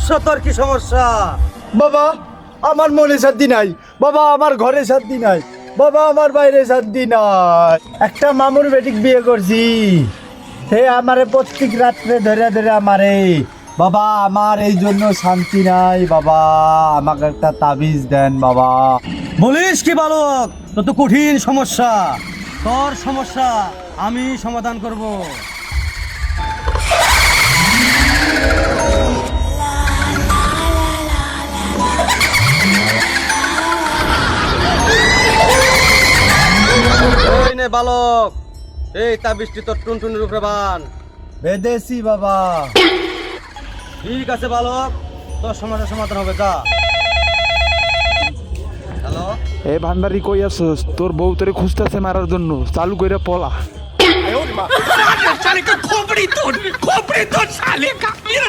সমস্যা? তোর কি সমস্যা? বাবা আমার মনে শান্তি নাই, বাবা আমার ঘরে শান্তি নাই, বাবা আমার বাইরে শান্তি নাই। একটা মামুর বেটিক বিয়ে করছি, সে আমারে প্রত্যেক রাত্রে ধরে ধরে আমারে, বাবা আমার এই জন্য শান্তি নাই, বাবা আমাকে একটা তাবিজ দেন বাবা। বলিস কি বালক, তোর তো কঠিন সমস্যা। তোর সমস্যা আমি সমাধান করব। এই নে বালক, এই তাবিজটি তোর টুনটুনির উপরে বান। বেদেশি বাবা। ঠিক আছে বালক, তোর সমস্যার সমাধান হবে, যা। হ্যালো, এ ভান্ডারি কই আছস? তোর বউ তোরে খুঁজতেছে মারার জন্য, চালু কইরা পলা। साले का खोपड़ी तोड़ साले का मेरा